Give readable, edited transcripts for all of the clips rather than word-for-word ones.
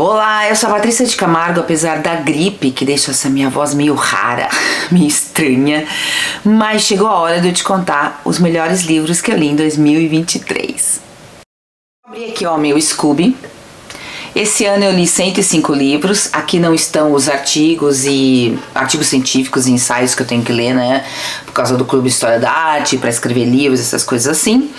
Olá, eu sou a Patrícia de Camargo, apesar da gripe que deixa essa minha voz meio rara, meio estranha, mas chegou a hora de eu te contar os melhores livros que eu li em 2023. Abri aqui ó, meu Scooby. Esse ano eu li 105 livros, aqui não estão os artigos científicos e ensaios que eu tenho que ler, né, por causa do Clube História da Arte, para escrever livros, essas coisas assim,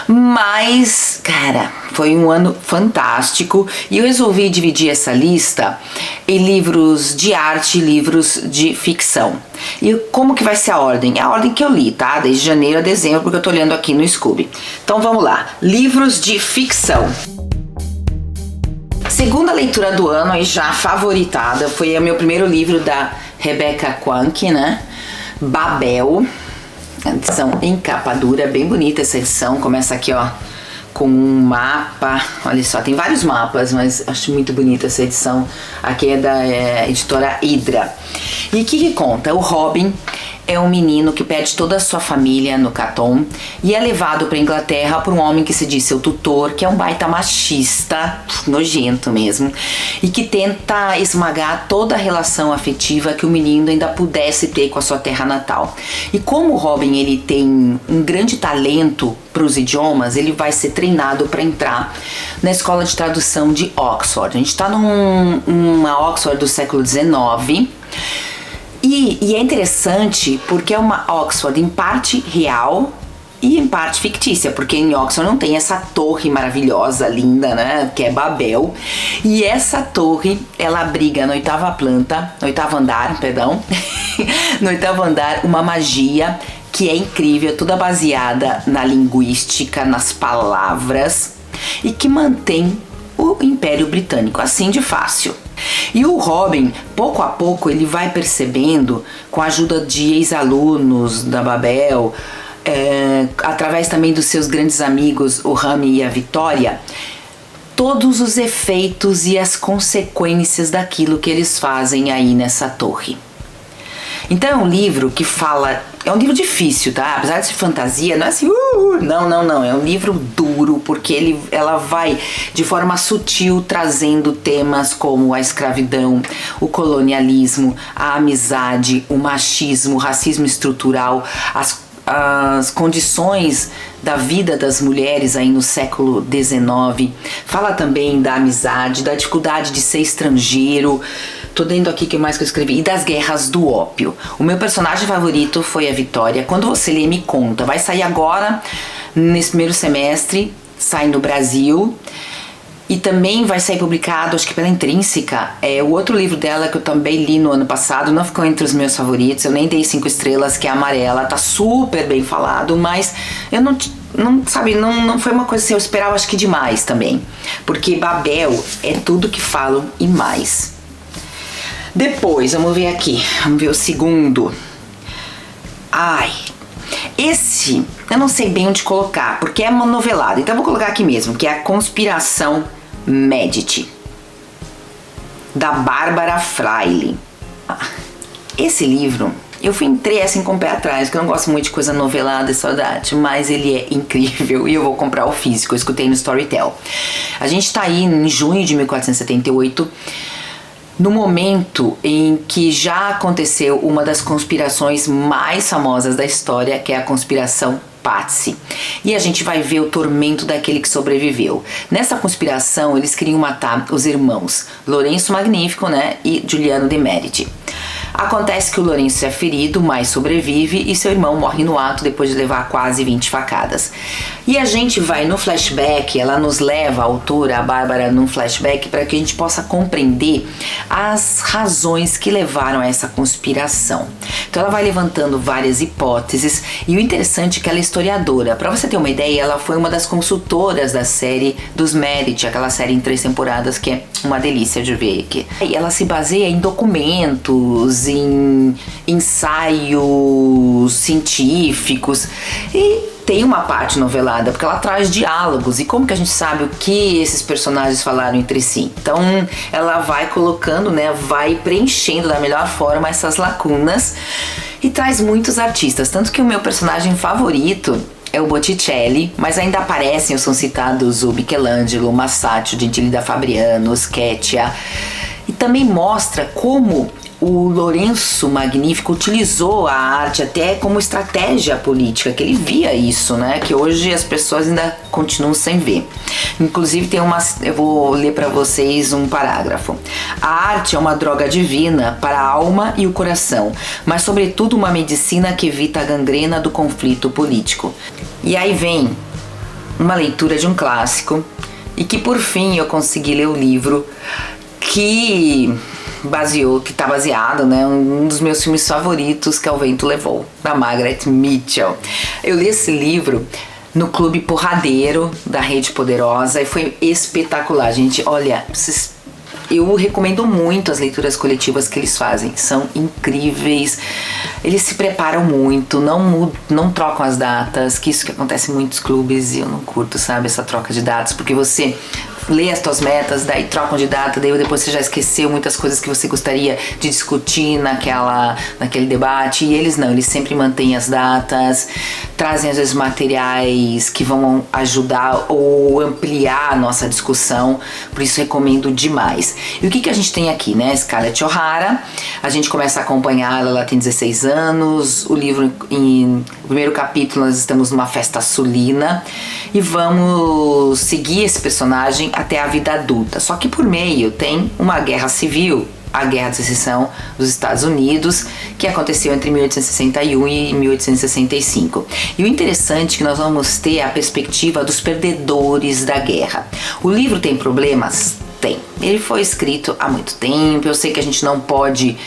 mas, cara, foi um ano fantástico e eu resolvi dividir essa lista em livros de arte e livros de ficção. E como que vai ser a ordem? É a ordem que eu li, tá? Desde janeiro a dezembro, porque eu tô olhando aqui no Scooby. Então vamos lá, livros de ficção. Segunda leitura do ano e já favoritada foi o meu primeiro livro da Rebecca Kuang, né? Babel, edição em capa dura, bem bonita essa edição. Começa aqui ó com um mapa, olha só, tem vários mapas, mas acho muito bonita essa edição. Aqui é da editora Hydra. E o que conta? O Robin é um menino que perde toda a sua família no Caton e é levado para Inglaterra por um homem que se diz seu tutor, que é um baita machista, nojento mesmo, e que tenta esmagar toda a relação afetiva que o menino ainda pudesse ter com a sua terra natal. E como o Robin ele tem um grande talento para os idiomas, ele vai ser treinado para entrar na escola de tradução de Oxford. A gente está numa Oxford do século XIX. E é interessante porque é uma Oxford em parte real e em parte fictícia, porque em Oxford não tem essa torre maravilhosa, linda, né, que é Babel. E essa torre, ela abriga no oitavo andar, no oitavo andar, uma magia que é incrível, toda baseada na linguística, nas palavras, e que mantém o Império Britânico assim de fácil. E o Robin, pouco a pouco, ele vai percebendo, com a ajuda de ex-alunos da Babel, através também dos seus grandes amigos, o Rami e a Vitória, todos os efeitos e as consequências daquilo que eles fazem aí nessa torre. Então é um livro que fala, é um livro difícil, tá? Apesar de ser fantasia, não é assim, não, é um livro duro, porque ela vai de forma sutil trazendo temas como a escravidão, o colonialismo, a amizade, o machismo, o racismo estrutural, as condições da vida das mulheres aí no século XIX. Fala também da amizade, da dificuldade de ser estrangeiro. Tô dando aqui o que mais que eu escrevi. E das guerras do ópio. O meu personagem favorito foi a Vitória. Quando você lê, me conta. Vai sair agora, nesse primeiro semestre, sai no Brasil. E também vai sair publicado, acho que pela Intrínseca, o outro livro dela que eu também li no ano passado, não ficou entre os meus favoritos, eu nem dei 5 estrelas, que é Amarela, tá super bem falado, mas eu não foi uma coisa assim, eu esperava acho que demais também, porque Babel é tudo que falam e mais. Depois, vamos ver aqui, vamos ver o segundo. Esse, eu não sei bem onde colocar, porque é uma novelada, então eu vou colocar aqui mesmo, que é A Conspiração Medici, da Bárbara Freile. Esse livro, eu entrei assim com o pé atrás, porque eu não gosto muito de coisa novelada e saudade, mas ele é incrível e eu vou comprar o físico, eu escutei no Storytel. A gente tá aí em junho de 1478, no momento em que já aconteceu uma das conspirações mais famosas da história, que é a Conspiração Patsy. E a gente vai ver o tormento daquele que sobreviveu. Nessa conspiração, eles queriam matar os irmãos Lourenço Magnífico, né, e Giuliano de Medici. Acontece que o Lourenço é ferido, mas sobrevive, e seu irmão morre no ato depois de levar quase 20 facadas. E a gente vai no flashback, ela nos leva, a autora, a Bárbara, num flashback para que a gente possa compreender as razões que levaram a essa conspiração. Então ela vai levantando várias hipóteses, e o interessante é que ela é historiadora. Para você ter uma ideia, ela foi uma das consultoras da série dos Medici, aquela série em 3 temporadas que é uma delícia de ver aqui. E ela se baseia em documentos, em ensaios científicos, e tem uma parte novelada, porque ela traz diálogos, e como que a gente sabe o que esses personagens falaram entre si? Então ela vai colocando, né, vai preenchendo da melhor forma essas lacunas, e traz muitos artistas, tanto que o meu personagem favorito é o Botticelli, mas ainda aparecem ou são citados o Michelangelo, o Masaccio, Gentili da Fabriano, Schietta. E também mostra como o Lourenço Magnífico utilizou a arte até como estratégia política, que ele via isso, né? Que hoje as pessoas ainda continuam sem ver. Inclusive eu vou ler para vocês um parágrafo. A arte é uma droga divina para a alma e o coração, mas sobretudo uma medicina que evita a gangrena do conflito político. E aí vem uma leitura de um clássico e que por fim eu consegui ler o livro que está baseado, né, um dos meus filmes favoritos, que é O Vento Levou, da Margaret Mitchell. Eu li esse livro no Clube Porradeiro da Rede Poderosa e foi espetacular, gente. Olha, eu recomendo muito as leituras coletivas que eles fazem, são incríveis. Eles se preparam muito, não trocam as datas, que isso que acontece em muitos clubes e eu não curto, sabe, essa troca de datas, porque você lê as tuas metas, daí trocam de data, daí depois você já esqueceu muitas coisas que você gostaria de discutir naquele debate, e eles não, eles sempre mantêm as datas, trazem às vezes materiais que vão ajudar ou ampliar a nossa discussão, por isso recomendo demais. E o que a gente tem aqui, né? Scarlett O'Hara, a gente começa a acompanhar ela tem 16 anos, o livro, no primeiro capítulo nós estamos numa festa sulina, e vamos seguir esse personagem até a vida adulta. Só que por meio tem uma guerra civil, a Guerra de Secessão dos Estados Unidos, que aconteceu entre 1861 e 1865. E o interessante é que nós vamos ter a perspectiva dos perdedores da guerra. O livro tem problemas? Tem. Ele foi escrito há muito tempo, eu sei que a gente não pode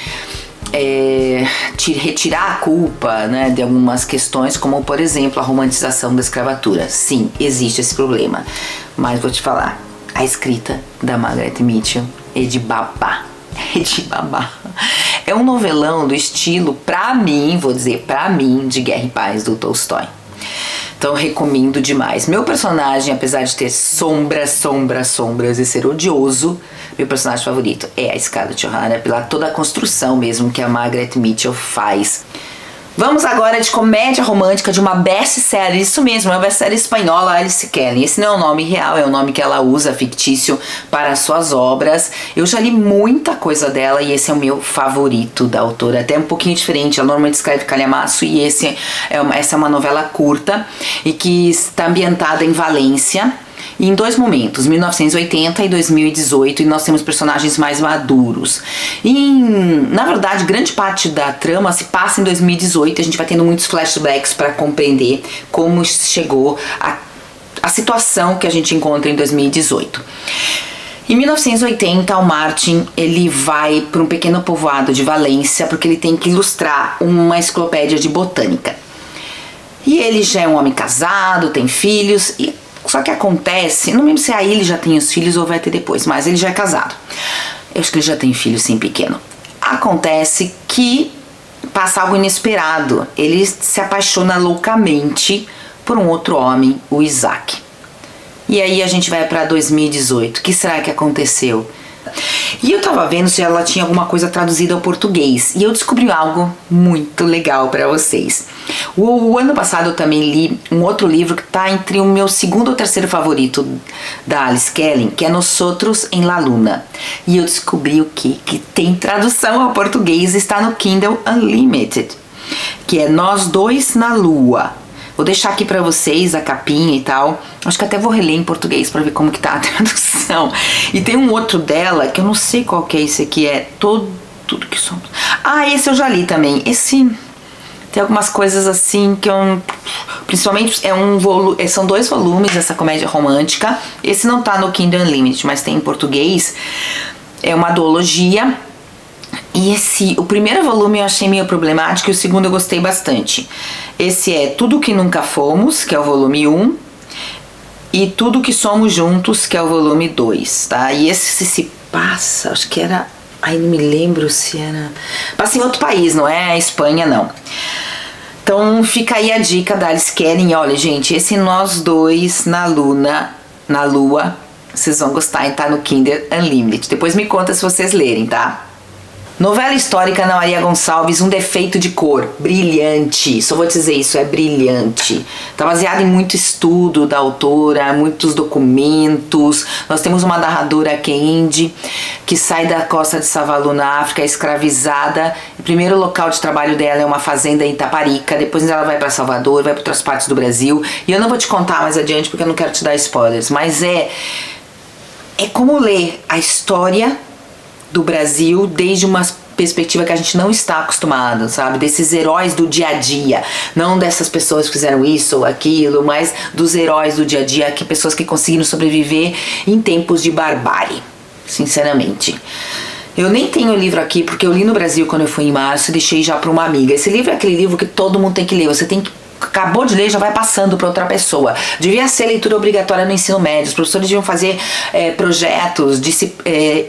retirar a culpa, né, de algumas questões, como por exemplo a romantização da escravatura. Sim, existe esse problema, mas vou te falar, a escrita da Margaret Mitchell é de babá. É um novelão do estilo, pra mim, de Guerra e Paz, do Tolstói. Então recomendo demais. Meu personagem, apesar de ter sombras e ser odioso, meu personagem favorito é a Scarlett O'Hara, pela toda a construção mesmo que a Margaret Mitchell faz. Vamos agora de comédia romântica de uma best-seller, isso mesmo, é uma best-seller espanhola, Alice Kelly. Esse não é o nome real, é o nome que ela usa, fictício, para as suas obras. Eu já li muita coisa dela e esse é o meu favorito da autora, até um pouquinho diferente. Ela normalmente escreve calhamaço e essa é uma novela curta e que está ambientada em Valência, em dois momentos, 1980 e 2018, e nós temos personagens mais maduros. Na verdade, grande parte da trama se passa em 2018, a gente vai tendo muitos flashbacks para compreender como chegou a situação que a gente encontra em 2018. Em 1980, o Martin ele vai para um pequeno povoado de Valência porque ele tem que ilustrar uma enciclopédia de botânica. E ele já é um homem casado, tem filhos, só que acontece, não lembro se aí ele já tem os filhos ou vai ter depois, mas ele já é casado. Eu acho que ele já tem filho sim, pequeno. Acontece que passa algo inesperado. Ele se apaixona loucamente por um outro homem, o Isaac. E aí a gente vai para 2018. O que será que aconteceu? E eu tava vendo se ela tinha alguma coisa traduzida ao português. E eu descobri algo muito legal para vocês. O ano passado eu também li um outro livro que tá entre o meu segundo ou terceiro favorito da Alice Kelly, que é Nosotros en la Luna. E eu descobri o que tem tradução ao português, está no Kindle Unlimited, que é Nós Dois na Lua. Vou deixar aqui pra vocês a capinha e tal. Acho que até vou reler em português pra ver como que tá a tradução. E tem um outro dela, que eu não sei qual que é esse aqui. É Tudo que Somos. Ah, esse eu já li também. Esse tem algumas coisas assim que eu... Principalmente são 2 volumes essa comédia romântica. Esse não tá no Kindle Unlimited, mas tem em português. É uma duologia. E o primeiro volume eu achei meio problemático e o segundo eu gostei bastante. Esse é Tudo Que Nunca Fomos, que é o volume 1, e Tudo Que Somos Juntos, que é o volume 2, tá? E esse se passa, acho que era... Ai, não me lembro se era... Passa em outro país, não é a Espanha, não. Então fica aí a dica da Alice Kelly. Olha, gente, esse Nós Dois na Lua, vocês vão gostar e tá no Kindle Unlimited. Depois me conta se vocês lerem, tá? Novela histórica Ana Maria Gonçalves, Um Defeito de Cor. Brilhante. Só vou dizer isso, é brilhante. Está baseado em muito estudo da autora, muitos documentos. Nós temos uma narradora Kendi, que sai da costa de Savalu, na África, escravizada. O primeiro local de trabalho dela é uma fazenda em Itaparica. Depois ela vai para Salvador, vai para outras partes do Brasil. E eu não vou te contar mais adiante porque eu não quero te dar spoilers. Mas é como ler a história do Brasil desde uma perspectiva que a gente não está acostumado, sabe? Desses heróis do dia a dia, não dessas pessoas que fizeram isso ou aquilo, mas dos heróis do dia a dia, que pessoas que conseguiram sobreviver em tempos de barbárie, sinceramente. Eu nem tenho o livro aqui porque eu li no Brasil quando eu fui em março e deixei já para uma amiga. Esse livro é aquele livro que todo mundo tem que ler, você tem que acabou de ler, já vai passando para outra pessoa. Devia ser leitura obrigatória no ensino médio. Os professores deviam fazer projetos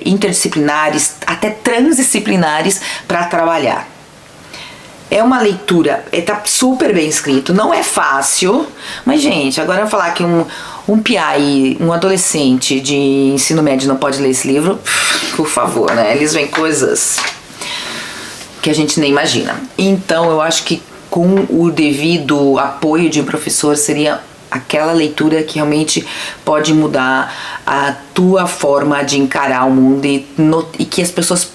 interdisciplinares, até transdisciplinares, para trabalhar. É uma leitura, tá super bem escrito, não é fácil, mas gente, agora eu falar que um PI, um adolescente de ensino médio não pode ler esse livro, por favor, né? Eles veem coisas que a gente nem imagina. Então eu acho que com o devido apoio de um professor, seria aquela leitura que realmente pode mudar a tua forma de encarar o mundo e que as pessoas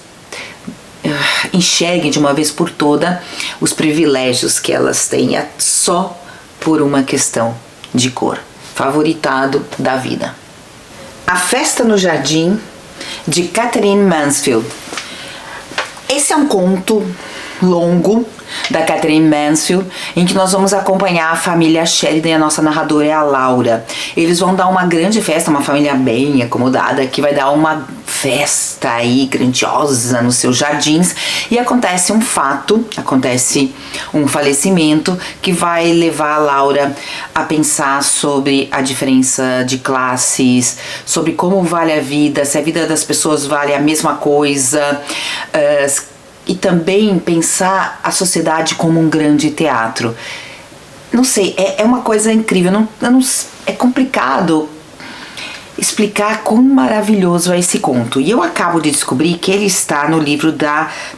enxerguem de uma vez por toda os privilégios que elas têm só por uma questão de cor. Favoritado da vida. A Festa no Jardim, de Katherine Mansfield. Esse é um conto longo da Katherine Mansfield, em que nós vamos acompanhar a família Sheridan e a nossa narradora é a Laura. Eles vão dar uma grande festa, uma família bem acomodada, que vai dar uma festa aí grandiosa nos seus jardins, e acontece um fato, acontece um falecimento que vai levar a Laura a pensar sobre a diferença de classes, sobre como vale a vida, se a vida das pessoas vale a mesma coisa, e também pensar a sociedade como um grande teatro. Não sei, é uma coisa incrível, é complicado explicar quão maravilhoso é esse conto. E eu acabo de descobrir que ele está no livro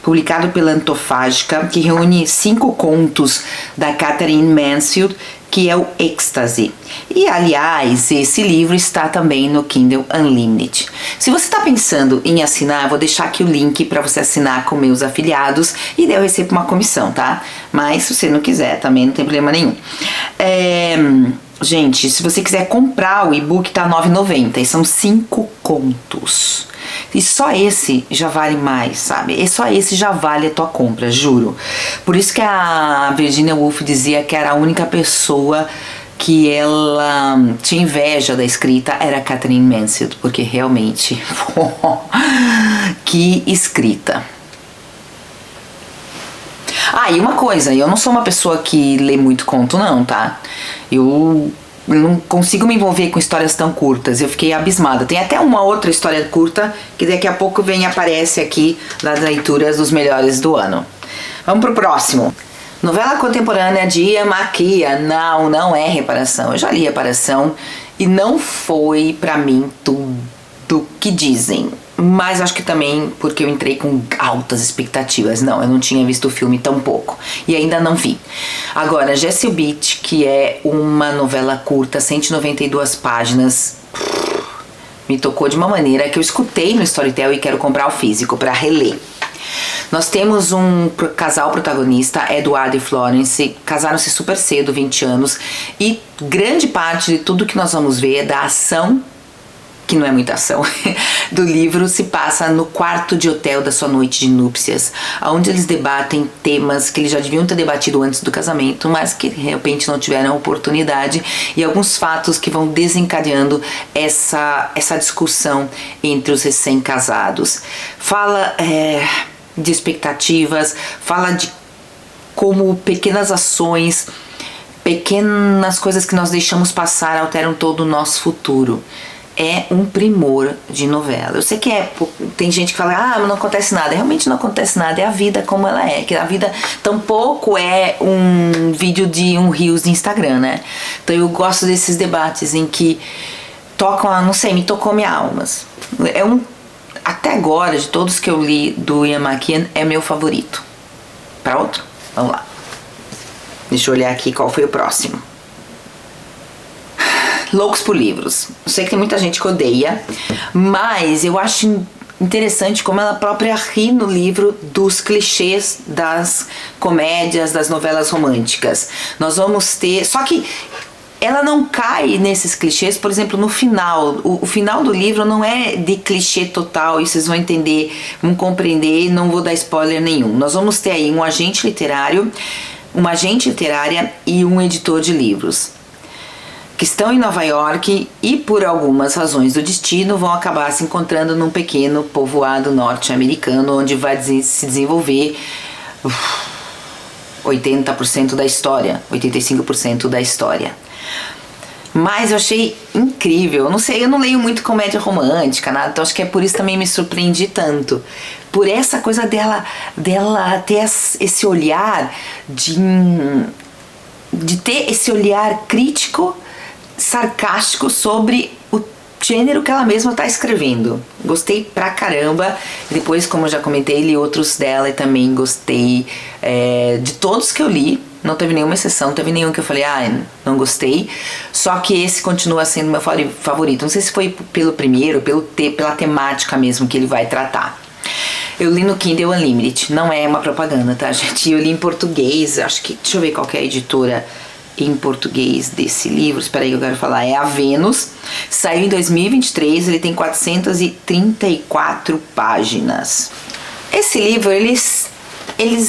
publicado pela Antofágica, que reúne 5 contos da Katherine Mansfield, que é o Êxtase. E, aliás, esse livro está também no Kindle Unlimited. Se você está pensando em assinar, eu vou deixar aqui o link para você assinar com meus afiliados e daí eu recebo uma comissão, tá? Mas se você não quiser, também não tem problema nenhum. Gente, se você quiser comprar o e-book, tá R$ 9,90 e são 5 contos. E só esse já vale mais, sabe? E só esse já vale a tua compra, juro. Por isso que a Virginia Woolf dizia que era a única pessoa que ela tinha inveja da escrita era a Katherine Mansfield, porque realmente, que escrita. E uma coisa, eu não sou uma pessoa que lê muito conto não, tá? Eu não consigo me envolver com histórias tão curtas, eu fiquei abismada. Tem até uma outra história curta que daqui a pouco aparece aqui nas leituras dos melhores do ano. Vamos pro próximo. Novela contemporânea de Ian McKean. Não é Reparação. Eu já li Reparação e não foi pra mim tudo que dizem. Mas acho que também porque eu entrei com altas expectativas. Não, eu não tinha visto o filme tão pouco. E ainda não vi. Agora, Jessie Beach, que é uma novela curta, 192 páginas, me tocou de uma maneira que eu escutei no Storytel e quero comprar o físico para reler. Nós temos um casal protagonista, Edward e Florence, casaram-se super cedo, 20 anos, e grande parte de tudo que nós vamos ver é da ação, que não é muita ação, do livro se passa no quarto de hotel da sua noite de núpcias, onde eles debatem temas que eles já deviam ter debatido antes do casamento, mas que de repente não tiveram oportunidade, e alguns fatos que vão desencadeando essa discussão entre os recém-casados. Fala de expectativas, fala de como pequenas ações, pequenas coisas que nós deixamos passar alteram todo o nosso futuro. É um primor de novela. Eu sei que tem gente que fala, não acontece nada. Realmente não acontece nada, é a vida como ela é. Que a vida tampouco é um vídeo de um Reels de Instagram, né? Então eu gosto desses debates em que tocam, não sei, me tocou minha alma. até agora, de todos que eu li do Ian McEwan, é meu favorito. Para outro? Vamos lá. Deixa eu olhar aqui qual foi o próximo. Loucos por Livros. Eu sei que tem muita gente que odeia, mas eu acho interessante como ela própria ri no livro dos clichês das comédias, das novelas românticas. Nós vamos ter... Só que ela não cai nesses clichês, por exemplo, no final. O final do livro não é de clichê total, e vocês vão entender, vão compreender, não vou dar spoiler nenhum. Nós vamos ter aí um agente literário, uma agente literária e um editor de livros, que estão em Nova York e por algumas razões do destino vão acabar se encontrando num pequeno povoado norte-americano onde vai se desenvolver 80% da história, 85% da história. Mas eu achei incrível, não sei, eu não leio muito comédia romântica, nada, então acho que é por isso também me surpreendi tanto. Por essa coisa dela ter esse olhar de ter esse olhar crítico, sarcástico sobre o gênero que ela mesma está escrevendo. Gostei pra caramba. Depois, como eu já comentei, li outros dela e também gostei de todos que eu li. Não teve nenhuma exceção, não teve nenhum que eu falei, não gostei. Só que esse continua sendo meu favorito. Não sei se foi pelo primeiro, pela temática mesmo que ele vai tratar. Eu li no Kindle Unlimited, não é uma propaganda, tá, gente? Eu li em português, acho que... Deixa eu ver qual que é a editora em português desse livro, espera aí que eu quero falar, é a Vênus, saiu em 2023, ele tem 434 páginas. Esse livro, eles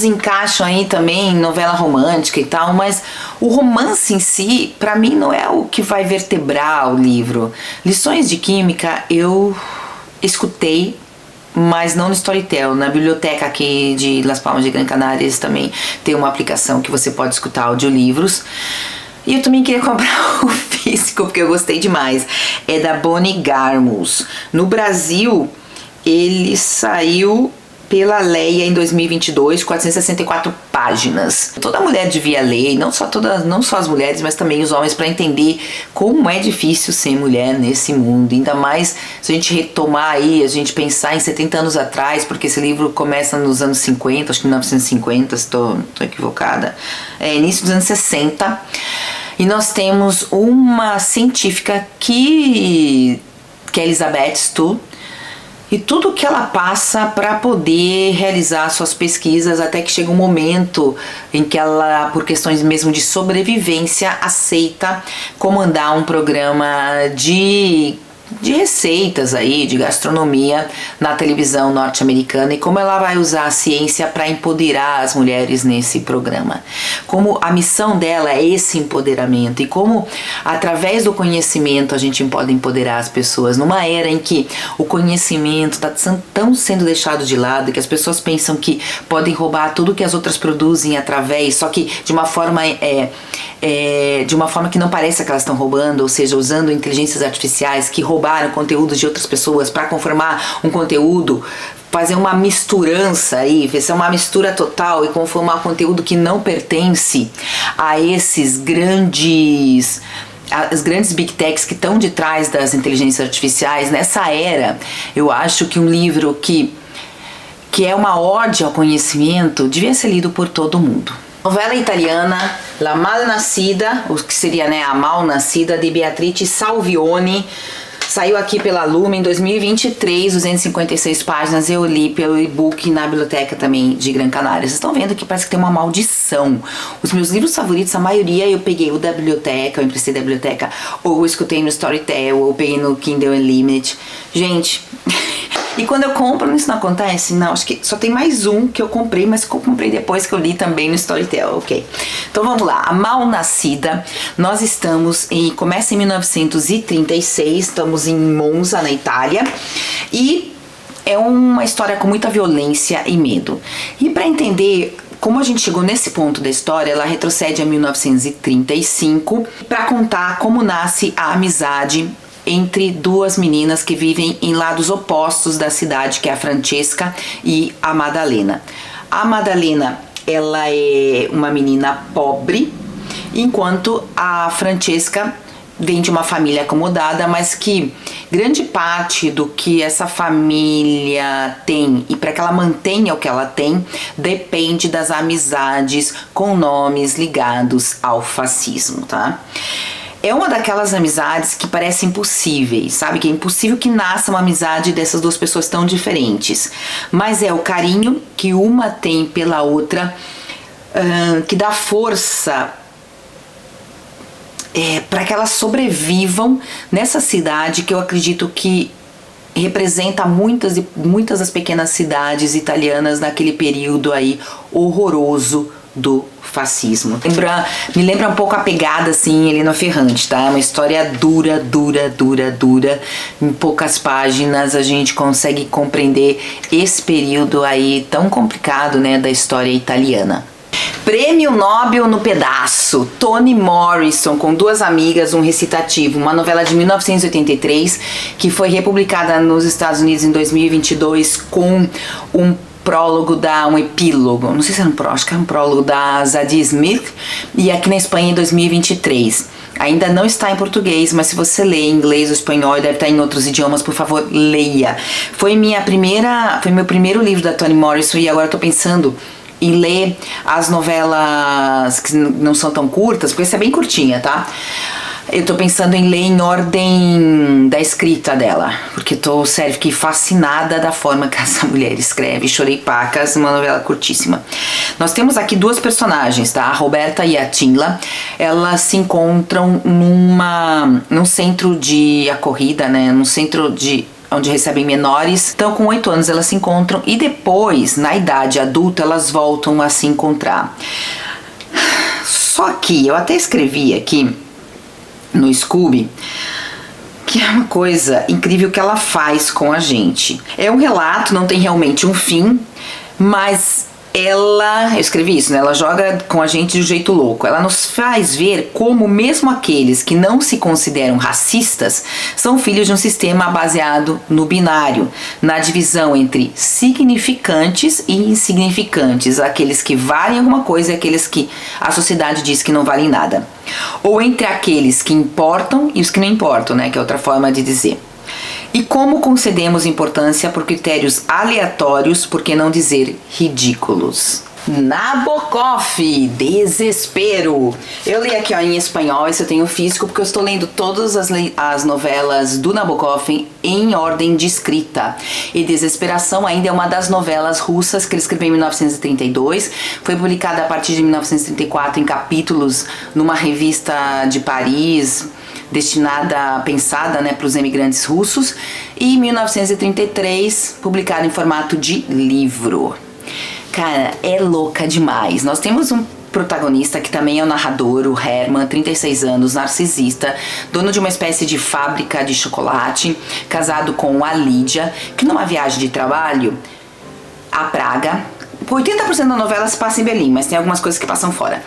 encaixam aí também em novela romântica e tal, mas o romance em si, pra mim, não é o que vai vertebrar o livro. Lições de Química eu escutei, mas não no Storytel. Na biblioteca aqui de Las Palmas de Gran Canaria também tem uma aplicação que você pode escutar audiolivros. E eu também queria comprar o físico, porque eu gostei demais. É da Bonnie Garmus. No Brasil, ele saiu pela Leia em 2022, 464 páginas. Toda mulher devia ler, não só as mulheres, mas também os homens, para entender como é difícil ser mulher nesse mundo. Ainda mais se a gente retomar aí, a gente pensar em 70 anos atrás, porque esse livro começa nos anos 50, acho que 1950, se tô equivocada. Início dos anos 60. E nós temos uma científica que é Elizabeth Stu, e tudo que ela passa para poder realizar suas pesquisas, até que chega um momento em que ela, por questões mesmo de sobrevivência, aceita comandar um programa de receitas aí, de gastronomia na televisão norte-americana, e como ela vai usar a ciência para empoderar as mulheres nesse programa. Como a missão dela é esse empoderamento, e como através do conhecimento a gente pode empoderar as pessoas numa era em que o conhecimento está tão sendo deixado de lado, que as pessoas pensam que podem roubar tudo que as outras produzem através, só que de uma forma que não pareça que elas estão roubando, ou seja, usando inteligências artificiais que roubaram conteúdos de outras pessoas para conformar um conteúdo, fazer uma misturança aí, fazer uma mistura total e conformar conteúdo que não pertence a esses as grandes big techs que estão de trás das inteligências artificiais. Nessa era, eu acho que um livro que é uma ode ao conhecimento devia ser lido por todo mundo. Novela italiana La Malnascida, o que seria, né, A Malnascida, de Beatrice Salvioni, saiu aqui pela Lume em 2023, 256 páginas. Eu li pelo e-book na biblioteca também de Gran Canaria. Vocês estão vendo que parece que tem uma maldição. Os meus livros favoritos, a maioria eu peguei o da biblioteca, eu emprestei da biblioteca, ou eu escutei no Storytel, ou eu peguei no Kindle Unlimited. Gente... E quando eu compro, isso não acontece? Não, acho que só tem mais um que eu comprei, mas que eu comprei depois que eu li também no Storytel, ok? Então vamos lá, A Malnascida, nós estamos começa em 1936, estamos em Monza, na Itália, e é uma história com muita violência e medo. E para entender como a gente chegou nesse ponto da história, ela retrocede a 1935 para contar como nasce a amizade entre duas meninas que vivem em lados opostos da cidade, que é a Francesca e a Madalena. A Madalena, ela é uma menina pobre, enquanto a Francesca vem de uma família acomodada, mas que grande parte do que essa família tem e para que ela mantenha o que ela tem depende das amizades com nomes ligados ao fascismo, tá? É uma daquelas amizades que parecem impossíveis, sabe? Que é impossível que nasça uma amizade dessas duas pessoas tão diferentes. Mas é o carinho que uma tem pela outra que dá força para que elas sobrevivam nessa cidade que eu acredito que representa muitas das pequenas cidades italianas naquele período aí horroroso do fascismo. Me lembra um pouco a pegada assim, Helena Ferrante, tá? É uma história dura. Em poucas páginas a gente consegue compreender esse período aí tão complicado, né, da história italiana. Prêmio Nobel no pedaço, Toni Morrison com duas amigas, um recitativo, uma novela de 1983 que foi republicada nos Estados Unidos em 2022 com um epílogo, não sei se era acho que era um prólogo da Zadie Smith, e aqui na Espanha em 2023. Ainda não está em português, mas se você lê em inglês ou espanhol, deve estar em outros idiomas, por favor, leia. Foi meu primeiro livro da Toni Morrison e agora eu tô pensando em ler as novelas que não são tão curtas, porque essa é bem curtinha, tá? Eu tô pensando em ler em ordem da escrita dela, porque sério, fiquei fascinada da forma que essa mulher escreve. Chorei pacas, uma novela curtíssima. Nós temos aqui duas personagens, tá? A Roberta e a Tinla. Elas se encontram num centro de acolhida, né? Num centro onde recebem menores. Então, com 8 anos elas se encontram e depois, na idade adulta, elas voltam a se encontrar. Só que eu até escrevi aqui no Scooby que é uma coisa incrível que ela faz com a gente. É um relato, não tem realmente um fim, mas eu escrevi isso, né? Ela joga com a gente de um jeito louco. Ela nos faz ver como mesmo aqueles que não se consideram racistas são filhos de um sistema baseado no binário, na divisão entre significantes e insignificantes, aqueles que valem alguma coisa e aqueles que a sociedade diz que não valem nada. Ou entre aqueles que importam e os que não importam, né? Que é outra forma de dizer. E como concedemos importância por critérios aleatórios, por que não dizer ridículos? Nabokov, Desespero. Eu li aqui em espanhol, esse eu tenho físico, porque eu estou lendo todas as novelas do Nabokov em ordem de escrita. E Desesperação ainda é uma das novelas russas que ele escreveu em 1932. Foi publicada a partir de 1934 em capítulos numa revista de Paris, pensada, né, para os imigrantes russos, e em 1933 publicado em formato de livro. Cara, é louca demais. Nós temos um protagonista que também é o narrador, o Herman, 36 anos, narcisista, dono de uma espécie de fábrica de chocolate, casado com a Lídia, que numa viagem de trabalho a Praga, 80% da novela se passa em Berlim, mas tem algumas coisas que passam fora.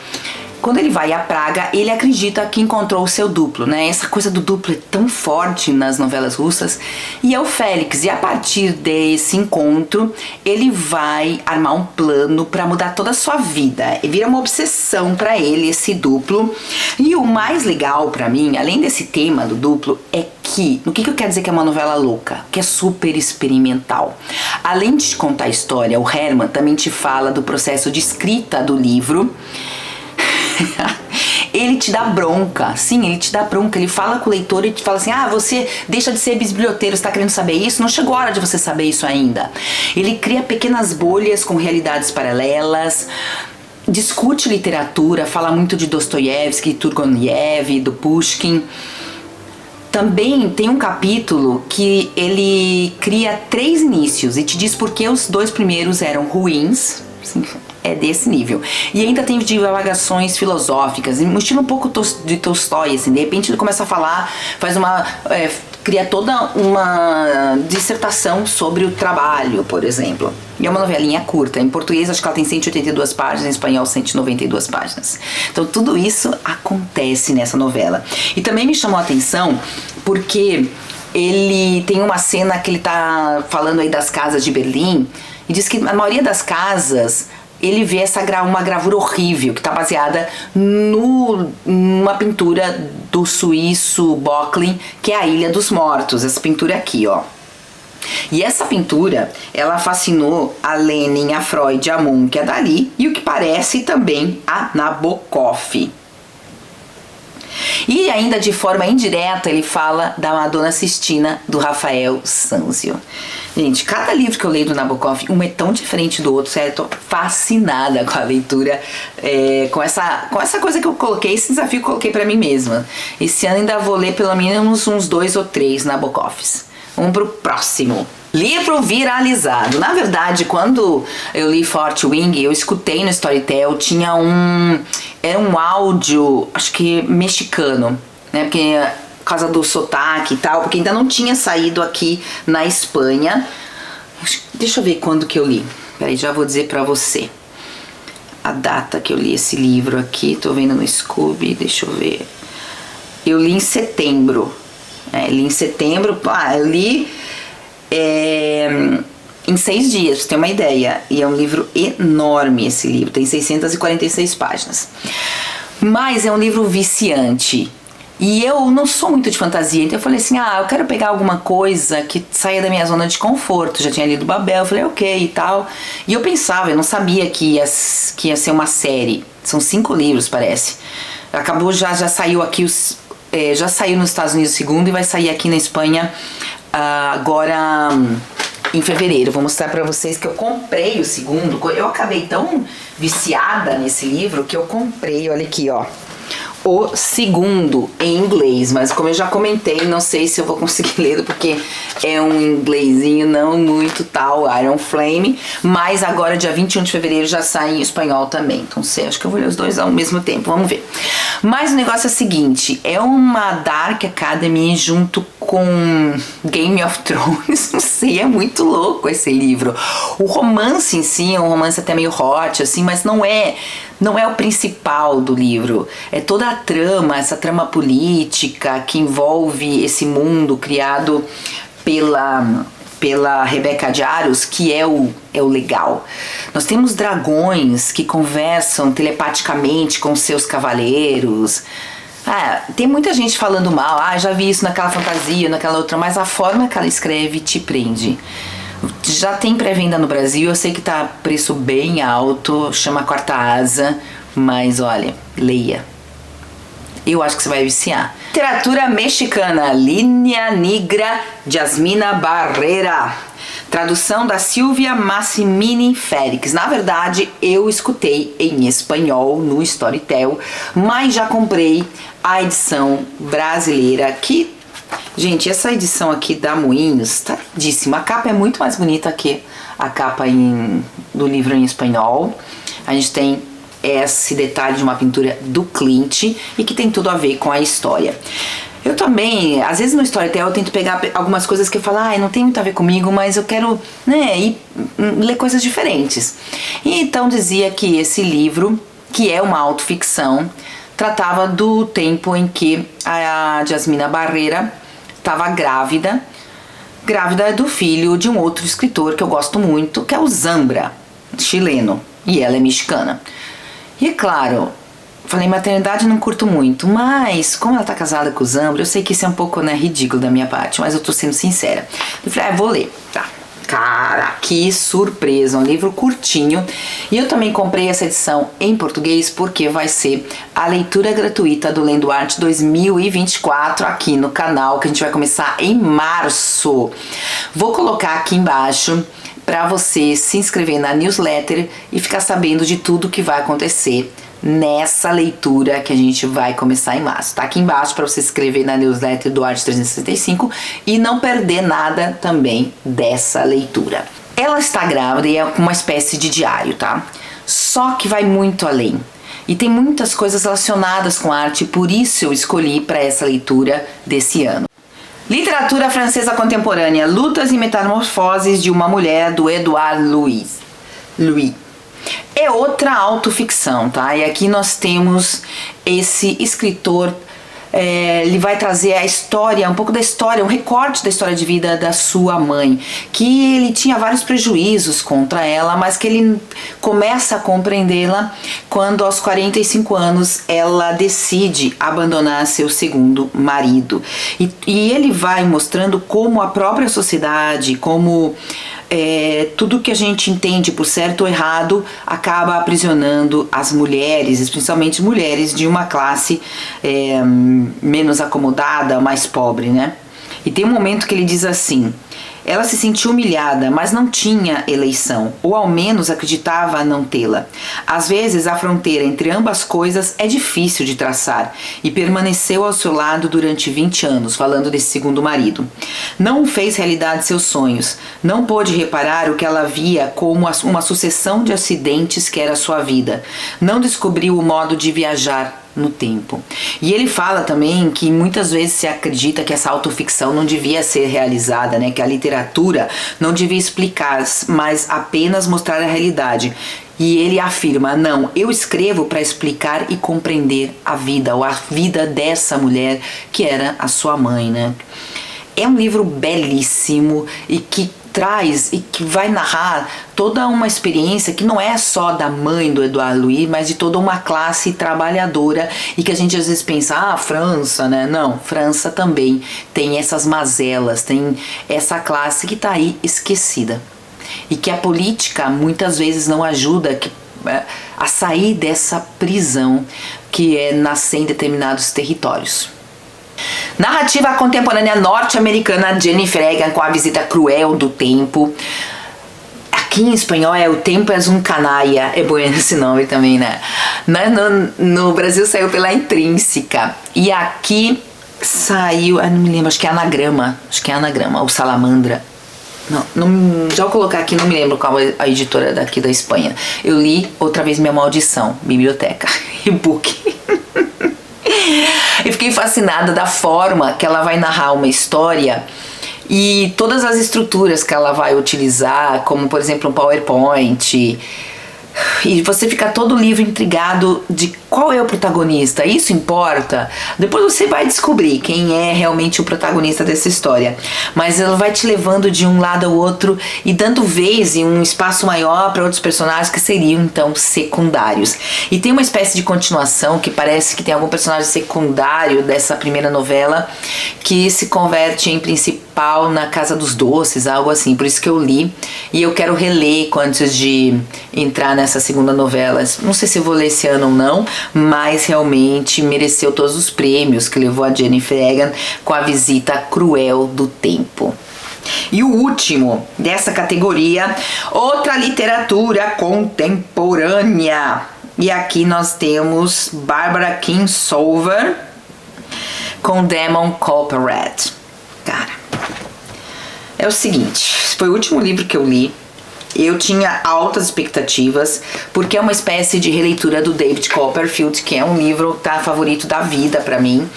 Quando ele vai à Praga, ele acredita que encontrou o seu duplo, né? Essa coisa do duplo é tão forte nas novelas russas. E é o Félix. E a partir desse encontro, ele vai armar um plano para mudar toda a sua vida. E vira uma obsessão para ele, esse duplo. E o mais legal para mim, além desse tema do duplo, é que... O que eu quero dizer que é uma novela louca? Que é super experimental. Além de te contar a história, o Herman também te fala do processo de escrita do livro. Ele te dá bronca, sim, ele te dá bronca. Ele fala com o leitor e te fala assim: você deixa de ser biblioteiro, você tá querendo saber isso? Não chegou a hora de você saber isso ainda. Ele cria pequenas bolhas com realidades paralelas, discute literatura, fala muito de Dostoiévski, Turgenev, do Pushkin. Também tem um capítulo que ele cria 3 inícios e te diz por que os 2 primeiros eram ruins. Assim, é desse nível. E ainda tem divagações filosóficas, um estilo um pouco de Tolstói, assim. De repente ele começa a falar, cria toda uma dissertação sobre o trabalho, por exemplo. E é uma novelinha curta. Em português acho que ela tem 182 páginas, em espanhol 192 páginas. Então tudo isso acontece nessa novela. E também me chamou a atenção porque ele tem uma cena que ele tá falando aí das casas de Berlim e diz que a maioria das casas ele vê uma gravura horrível que está baseada numa pintura do suíço Böcklin, que é a Ilha dos Mortos, essa pintura aqui, ó. E essa pintura, ela fascinou a Lenin, a Freud, a Munch, a Dalí e o que parece também a Nabokov. E ainda de forma indireta ele fala da Madonna Sistina do Rafael Sanzio. Gente, cada livro que eu leio do Nabokov, um é tão diferente do outro, sério, eu tô fascinada com a leitura, com essa coisa que eu coloquei, esse desafio que eu coloquei pra mim mesma. Esse ano ainda vou ler pelo menos uns 2 ou 3 Nabokovs. Vamos pro próximo. Livro viralizado. Na verdade, quando eu li Fort Wing, eu escutei no Storytel, era um áudio, acho que mexicano, né? Porque por causa do sotaque e tal, porque ainda não tinha saído aqui na Espanha. Deixa eu ver quando que eu li. Peraí, já vou dizer pra você a data que eu li esse livro aqui. Tô vendo no Scooby, deixa eu ver. Eu li em setembro. Li em setembro, eu li em 6 dias, pra você ter uma ideia. E é um livro enorme esse livro, tem 646 páginas. Mas é um livro viciante. E eu não sou muito de fantasia, então eu falei assim, eu quero pegar alguma coisa que saia da minha zona de conforto. Já tinha lido Babel, eu falei, ok e tal. E eu pensava, eu não sabia que ia ser uma série. São 5 livros, parece. Acabou, já saiu aqui já saiu nos Estados Unidos o segundo e vai sair aqui na Espanha agora em fevereiro. Vou mostrar pra vocês que eu comprei o segundo. Eu acabei tão viciada nesse livro que eu comprei, olha aqui, ó, o segundo em inglês, mas como eu já comentei, não sei se eu vou conseguir ler porque é um inglesinho não muito tal, Iron Flame, mas agora dia 21 de fevereiro já sai em espanhol também, então sei, acho que eu vou ler os dois ao mesmo tempo, vamos ver. Mas o negócio é o seguinte, é uma Dark Academy junto com Game of Thrones, não sei, é muito louco esse livro. O romance em si é um romance até meio hot, assim, mas não é o principal do livro. É toda a trama, essa trama política que envolve esse mundo criado pela Rebecca Yarros, que é o legal. Nós temos dragões que conversam telepaticamente com seus cavaleiros. Tem muita gente falando mal, já vi isso naquela fantasia, naquela outra, mas a forma que ela escreve te prende. Já tem pré-venda no Brasil, eu sei que tá preço bem alto, chama Quarta Asa, mas olha, leia. Eu acho que você vai viciar. Literatura mexicana, Línea Negra, Yasmina Barrera. Tradução da Silvia Massimini Félix. Na verdade, eu escutei em espanhol no Storytel, mas já comprei a edição brasileira que... Gente, essa edição aqui da Moinhos tá lindíssima. A capa é muito mais bonita que a capa do livro em espanhol. A gente tem esse detalhe de uma pintura do Clint e que tem tudo a ver com a história. Eu também, às vezes no Storytel eu tento pegar algumas coisas que eu falo, não tem muito a ver comigo, mas eu quero, ler coisas diferentes. E então dizia que esse livro, que é uma autoficção, tratava do tempo em que a Yasmina Barrera estava grávida do filho de um outro escritor que eu gosto muito, que é o Zambra, chileno, e ela é mexicana. E é claro, falei, maternidade não curto muito, mas como ela tá casada com o Zambra, eu sei que isso é um pouco, ridículo da minha parte, mas eu tô sendo sincera. Eu falei, vou ler, tá. Cara, que surpresa, um livro curtinho. E eu também comprei essa edição em português porque vai ser a leitura gratuita do Lendo Arte 2024 aqui no canal, que a gente vai começar em março. Vou colocar aqui embaixo para você se inscrever na newsletter e ficar sabendo de tudo que vai acontecer nessa leitura que a gente vai começar em março. Tá aqui embaixo para você se inscrever na newsletter do Arte 365 e não perder nada também dessa leitura. Ela está grávida e é uma espécie de diário, tá? Só que vai muito além. E tem muitas coisas relacionadas com arte, por isso eu escolhi para essa leitura desse ano. Literatura francesa contemporânea, Lutas e Metamorfoses de uma Mulher, do Edouard Louis. É outra autoficção, tá? E aqui nós temos esse escritor ele vai trazer a história, um pouco da história, um recorte da história de vida da sua mãe, que ele tinha vários prejuízos contra ela, mas que ele começa a compreendê-la quando aos 45 anos ela decide abandonar seu segundo marido. E ele vai mostrando como a própria sociedade, como tudo que a gente entende por certo ou errado acaba aprisionando as mulheres, especialmente mulheres de uma classe menos acomodada, mais pobre, né? E tem um momento que ele diz assim: ela se sentiu humilhada, mas não tinha eleição, ou ao menos acreditava não tê-la. Às vezes a fronteira entre ambas coisas é difícil de traçar, e permaneceu ao seu lado durante 20 anos, falando desse segundo marido. Não fez realidade seus sonhos, não pôde reparar o que ela via como uma sucessão de acidentes que era sua vida, não descobriu o modo de viajar no tempo. E ele fala também que muitas vezes se acredita que essa autoficção não devia ser realizada, né? Que a literatura não devia explicar, mas apenas mostrar a realidade. E ele afirma: não, eu escrevo para explicar e compreender a vida, ou a vida dessa mulher que era a sua mãe, né? É um livro belíssimo e que traz e que vai narrar toda uma experiência que não é só da mãe do Edouard Louis, mas de toda uma classe trabalhadora, e que a gente às vezes pensa, França, né? Não, França também tem essas mazelas, tem essa classe que está aí esquecida, e que a política muitas vezes não ajuda a sair dessa prisão que é nascer em determinados territórios. Narrativa contemporânea norte-americana, Jennifer Egan com A Visita Cruel do Tempo. Aqui em espanhol é O Tempo és um Canalha. É bueno esse nome também, né? No Brasil saiu pela Intrínseca. E aqui saiu, não me lembro, acho que é Anagrama, ou Salamandra. Não, já vou colocar aqui, não me lembro qual é a editora daqui da Espanha. Eu li outra vez Minha Maldição, biblioteca, e-book. E fiquei fascinada da forma que ela vai narrar uma história e todas as estruturas que ela vai utilizar, como por exemplo um PowerPoint. E você fica todo o livro intrigado de qual é o protagonista. Isso importa. Depois você vai descobrir quem é realmente o protagonista dessa história. Mas ela vai te levando de um lado ao outro e dando vez e um espaço maior para outros personagens que seriam então secundários. E tem uma espécie de continuação que parece que tem algum personagem secundário dessa primeira novela que se converte em principal na Casa dos Doces, algo assim. Por isso que eu li e eu quero reler antes de entrar nessa segunda novela. Não sei se eu vou ler esse ano ou não, mas realmente mereceu todos os prêmios que levou a Jennifer Egan com A Visita Cruel do Tempo. E o último dessa categoria, outra literatura contemporânea. E aqui nós temos Barbara Kingsolver com Demon Copperhead. Cara, é o seguinte, foi o último livro que eu li. Eu tinha altas expectativas, porque é uma espécie de releitura do David Copperfield, que é um livro favorito da vida pra mim,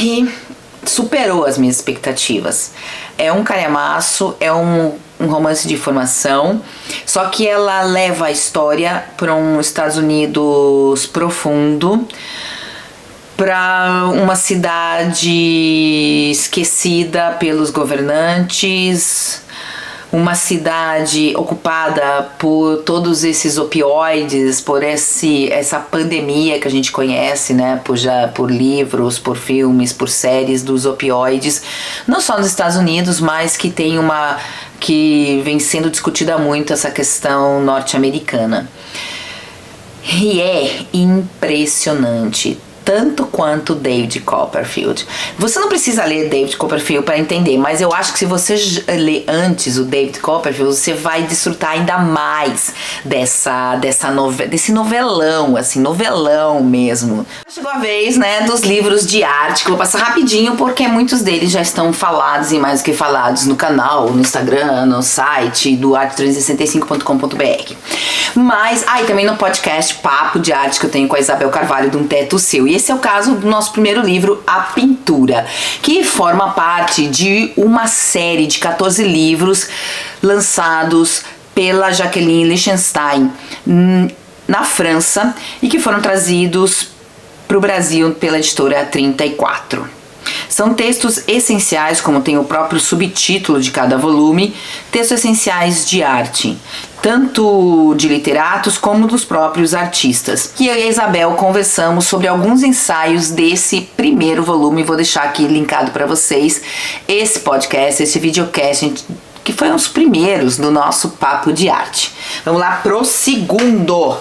e superou as minhas expectativas. É um calhamaço, é um romance de formação, só que ela leva a história para um Estados Unidos profundo, para uma cidade esquecida pelos governantes, uma cidade ocupada por todos esses opioides, por essa pandemia que a gente conhece, né, por livros, por filmes, por séries dos opioides, não só nos Estados Unidos, mas que vem sendo discutida muito essa questão norte-americana. E é impressionante, tanto quanto David Copperfield. Você não precisa ler David Copperfield para entender, mas eu acho que se você ler antes o David Copperfield, você vai desfrutar ainda mais desse novelão, assim, novelão mesmo. Chegou a vez, né, dos livros de arte, que eu vou passar rapidinho, porque muitos deles já estão falados e mais do que falados no canal, no Instagram, no site do arte365.com.br. Mas, e também no podcast Papo de Arte que eu tenho com a Isabel Carvalho, de Um Teto Seu. E esse é o caso do nosso primeiro livro, A Pintura, que forma parte de uma série de 14 livros lançados pela Jacqueline Lichtenstein na França e que foram trazidos para o Brasil pela editora 34. São textos essenciais, como tem o próprio subtítulo de cada volume, textos essenciais de arte, tanto de literatos como dos próprios artistas. E eu e a Isabel conversamos sobre alguns ensaios desse primeiro volume, vou deixar aqui linkado para vocês esse podcast, esse videocast, que foi um dos primeiros do nosso Papo de Arte. Vamos lá pro segundo.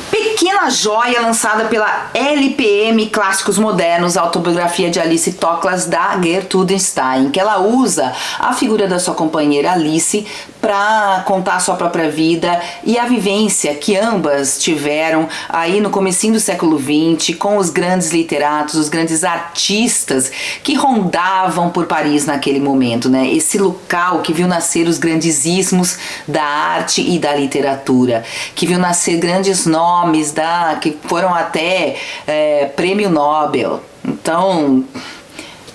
Pequena joia lançada pela LPM Clássicos Modernos, autobiografia de Alice Toklas, da Gertrude Stein, que ela usa a figura da sua companheira Alice para contar a sua própria vida e a vivência que ambas tiveram aí no comecinho do século XX com os grandes literatos, os grandes artistas que rondavam por Paris naquele momento, né? Esse local que viu nascer os grandes ismos da arte e da literatura, que viu nascer grandes nomes que foram até prêmio Nobel. Então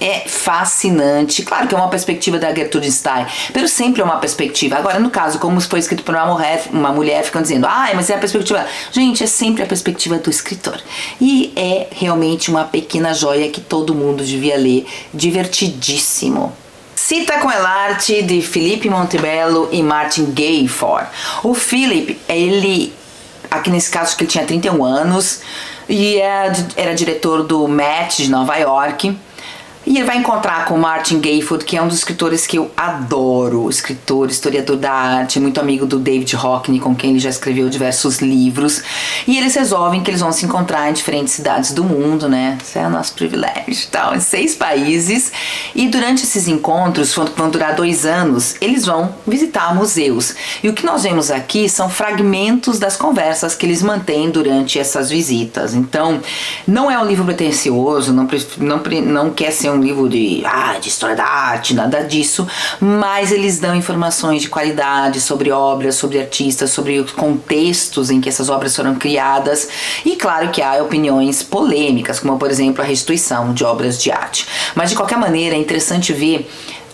é fascinante. Claro que é uma perspectiva da Gertrude Stein, mas sempre é uma perspectiva. Agora, no caso, como foi escrito por uma mulher, ficam dizendo, mas é a perspectiva. Gente, é sempre a perspectiva do escritor. E é realmente uma pequena joia que todo mundo devia ler. Divertidíssimo. Cita com Elarte, de Philippe Montebello e Martin Gayford. O Philippe, aqui nesse caso, que ele tinha 31 anos e era diretor do Met de Nova York. E ele vai encontrar com Martin Gayford, que é um dos escritores que eu adoro, escritor, historiador da arte, muito amigo do David Hockney, com quem ele já escreveu diversos livros. E eles resolvem que eles vão se encontrar em diferentes cidades do mundo, né? Isso é o nosso privilégio, tal, em 6 países. E durante esses encontros, que vão durar 2 anos, eles vão visitar museus. E o que nós vemos aqui são fragmentos das conversas que eles mantêm durante essas visitas. Então, não é um livro pretensioso, não quer ser um livro de história da arte, nada disso, mas eles dão informações de qualidade sobre obras, sobre artistas, sobre os contextos em que essas obras foram criadas, e claro que há opiniões polêmicas, como por exemplo a restituição de obras de arte. Mas de qualquer maneira é interessante ver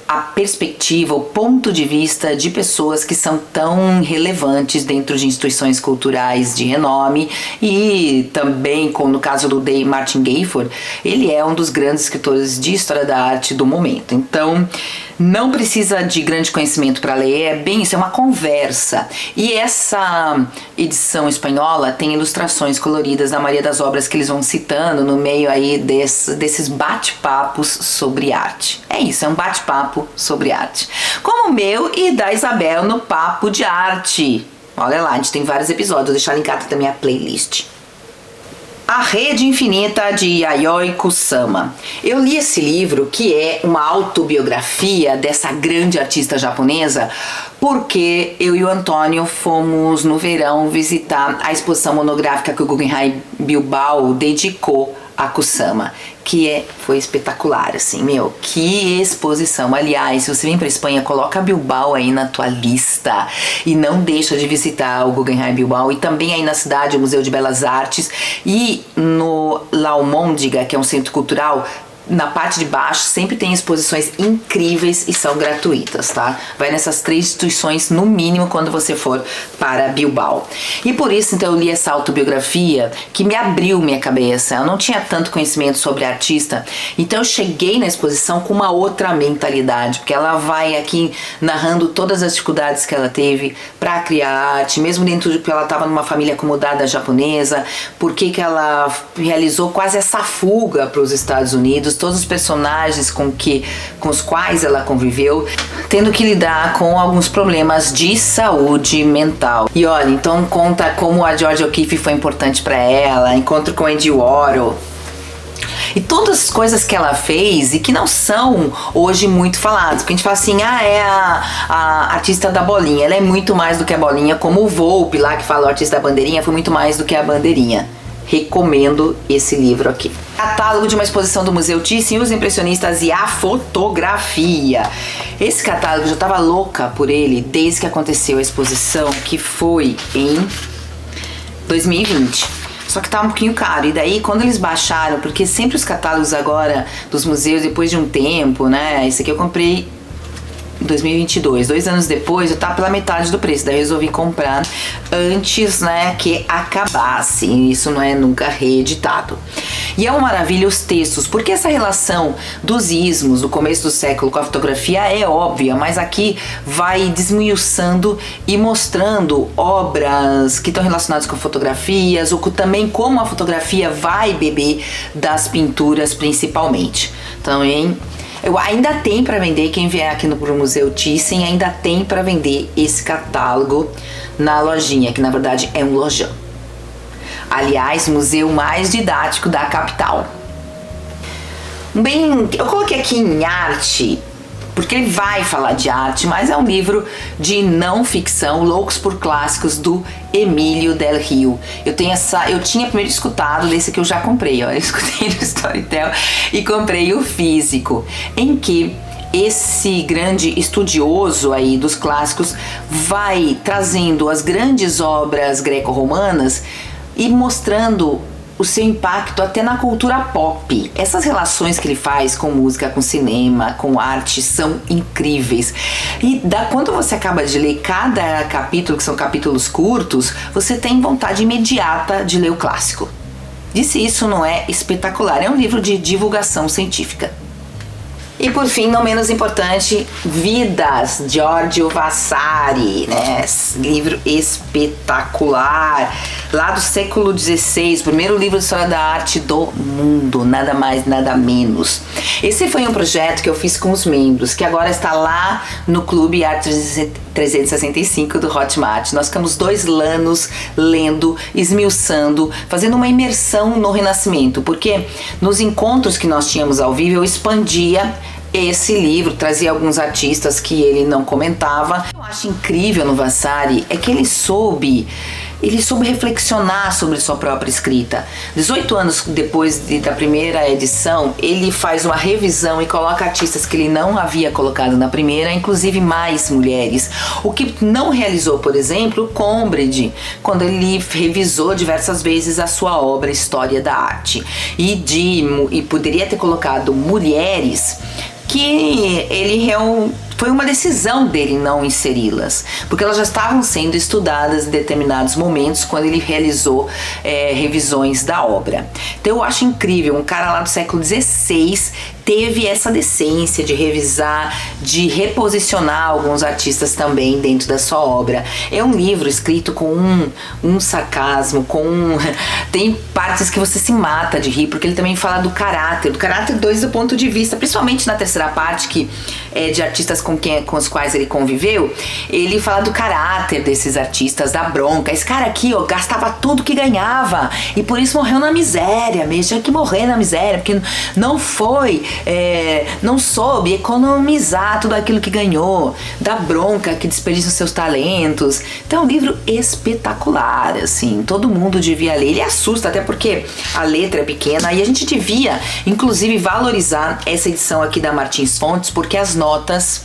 a perspectiva, o ponto de vista de pessoas que são tão relevantes dentro de instituições culturais de renome, e também, como no caso do Martin Gayford, ele é um dos grandes escritores de história da arte do momento. Então, não precisa de grande conhecimento para ler, é bem isso, é uma conversa. E essa edição espanhola tem ilustrações coloridas da maioria das obras que eles vão citando no meio aí desses bate-papos sobre arte. É isso, é um bate-papo sobre arte. Como o meu e da Isabel no Papo de Arte. Olha lá, a gente tem vários episódios, vou deixar linkado também a playlist. A Rede Infinita, de Yayoi Kusama. Eu li esse livro, que é uma autobiografia dessa grande artista japonesa, porque eu e o Antônio fomos no verão visitar a exposição monográfica que o Guggenheim Bilbao dedicou a Kusama, que foi espetacular, assim, que exposição. Aliás, se você vem pra Espanha, coloca Bilbao aí na tua lista e não deixa de visitar o Guggenheim Bilbao, e também aí na cidade o Museu de Belas Artes, e no La Almóndiga, que é um centro cultural. Na parte de baixo sempre tem exposições incríveis e são gratuitas, tá? Vai nessas 3 instituições no mínimo quando você for para Bilbao. E por isso então eu li essa autobiografia que me abriu minha cabeça. Eu não tinha tanto conhecimento sobre a artista, então eu cheguei na exposição com uma outra mentalidade, porque ela vai aqui narrando todas as dificuldades que ela teve para criar arte, mesmo dentro de que ela estava numa família acomodada japonesa, por que ela realizou quase essa fuga para os Estados Unidos, todos os personagens com os quais ela conviveu, tendo que lidar com alguns problemas de saúde mental. E olha, então conta como a Georgia O'Keeffe foi importante para ela, encontro com Andy Warhol, e todas as coisas que ela fez e que não são hoje muito faladas, porque a gente fala assim, é a artista da bolinha. Ela é muito mais do que a bolinha, como o Volpe lá, que fala o artista da bandeirinha, foi muito mais do que a bandeirinha. Recomendo esse livro aqui. Catálogo de uma exposição do Museu Thyssen, os impressionistas e a fotografia. Esse catálogo, eu já estava louca por ele desde que aconteceu a exposição, que foi em 2020. Só que tá um pouquinho caro. E daí, quando eles baixaram, porque sempre os catálogos agora dos museus, depois de um tempo, né? Esse aqui eu comprei 2022. 2 anos depois, eu tava pela metade do preço. Daí eu resolvi comprar antes, né, que acabasse. Isso não é nunca reeditado. E é uma maravilha os textos, porque essa relação dos ismos do começo do século com a fotografia é óbvia, mas aqui vai desmiuçando e mostrando obras que estão relacionadas com fotografias, ou também como a fotografia vai beber das pinturas principalmente. Então, ainda tem para vender, quem vier aqui no Museu Thyssen ainda tem para vender esse catálogo na lojinha, que na verdade é um lojão. Aliás, museu mais didático da capital. Bem, eu coloquei aqui em arte, porque ele vai falar de arte, mas é um livro de não ficção, Loucos por Clássicos, do Emílio Del Rio. Eu tinha primeiro escutado desse que eu já comprei, ó. Eu escutei no Storytel e comprei o físico, em que esse grande estudioso aí dos clássicos vai trazendo as grandes obras greco-romanas e mostrando o seu impacto até na cultura pop. Essas relações que ele faz com música, com cinema, com arte são incríveis. E quando você acaba de ler cada capítulo, que são capítulos curtos, você tem vontade imediata de ler o clássico. Disse isso não é espetacular, é um livro de divulgação científica. E por fim, não menos importante, Vidas, Giorgio Vasari, né? Livro espetacular, lá do século XVI, primeiro livro de história da arte do mundo, nada mais, nada menos. Esse foi um projeto que eu fiz com os membros, que agora está lá no Clube Arte 365 do Hotmart. Nós ficamos 2 anos lendo, esmiuçando, fazendo uma imersão no Renascimento, porque nos encontros que nós tínhamos ao vivo eu expandia esse livro, trazia alguns artistas que ele não comentava. O que eu acho incrível no Vasari é que ele soube reflexionar sobre sua própria escrita. 18 anos depois da primeira edição, ele faz uma revisão e coloca artistas que ele não havia colocado na primeira, inclusive mais mulheres. O que não realizou, por exemplo, Combreid, quando ele revisou diversas vezes a sua obra História da Arte. E poderia ter colocado mulheres que foi uma decisão dele não inseri-las, porque elas já estavam sendo estudadas em determinados momentos quando ele realizou revisões da obra. Então eu acho incrível, um cara lá do século XVI teve essa decência de revisar, de reposicionar alguns artistas também dentro da sua obra. É um livro escrito com um sarcasmo, tem partes que você se mata de rir, porque ele também fala do caráter do ponto de vista, principalmente na terceira parte, que é de artistas com os quais ele conviveu. Ele fala do caráter desses artistas, da bronca. Esse cara aqui, ó, gastava tudo que ganhava e por isso morreu na miséria mesmo. Tinha que morrer na miséria, porque não soube economizar tudo aquilo que ganhou, da bronca que desperdiça os seus talentos. Então é um livro espetacular, assim, todo mundo devia ler. Ele assusta até porque a letra é pequena e a gente devia, inclusive, valorizar essa edição aqui da Martins Fontes, porque as notas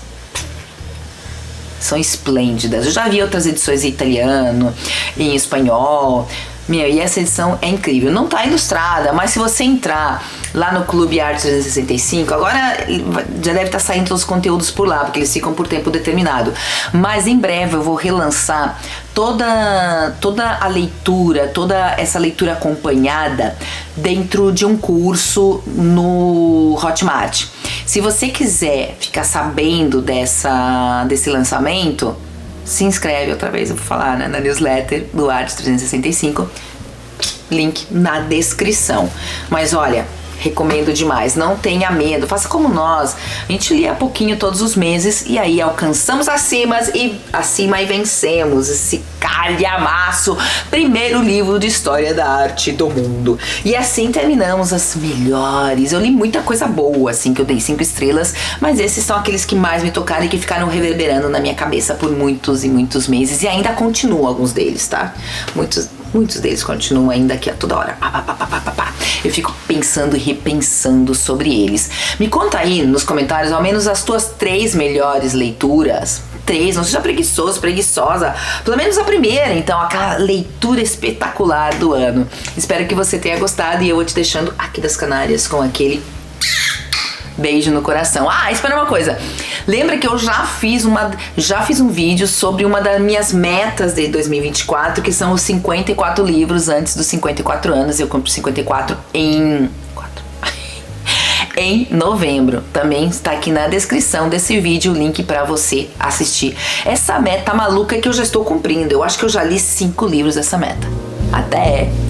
são esplêndidas. Eu já vi outras edições em italiano, em espanhol. E essa edição é incrível. Não tá ilustrada, mas se você entrar lá no Clube Arte 365, agora já deve estar saindo todos os conteúdos por lá, porque eles ficam por tempo determinado. Mas em breve eu vou relançar toda a leitura, toda essa leitura acompanhada dentro de um curso no Hotmart. Se você quiser ficar sabendo desse lançamento, se inscreve outra vez, eu vou falar, né, na newsletter do Arte 365, link na descrição. Mas olha, recomendo demais, não tenha medo, faça como nós, a gente lia pouquinho todos os meses e aí alcançamos acima e vencemos esse calhamaço, primeiro livro de história da arte do mundo. E assim terminamos as melhores. Eu li muita coisa boa, assim, que eu dei 5 estrelas, mas esses são aqueles que mais me tocaram e que ficaram reverberando na minha cabeça por muitos e muitos meses, e ainda continuam alguns deles, tá? Muitos deles continuam ainda aqui a toda hora. Eu fico pensando e repensando sobre eles. Me conta aí nos comentários ao menos as tuas 3 melhores leituras. 3, não seja preguiçoso, preguiçosa. Pelo menos a primeira, então, aquela leitura espetacular do ano. Espero que você tenha gostado e eu vou te deixando aqui das Canárias com aquele beijo no coração. Espera uma coisa. Lembra que eu já fiz um vídeo sobre uma das minhas metas de 2024, que são os 54 livros antes dos 54 anos. Eu compro 54 em novembro. Também está aqui na descrição desse vídeo o link para você assistir. Essa meta maluca que eu já estou cumprindo. Eu acho que eu já li 5 livros dessa meta. Até!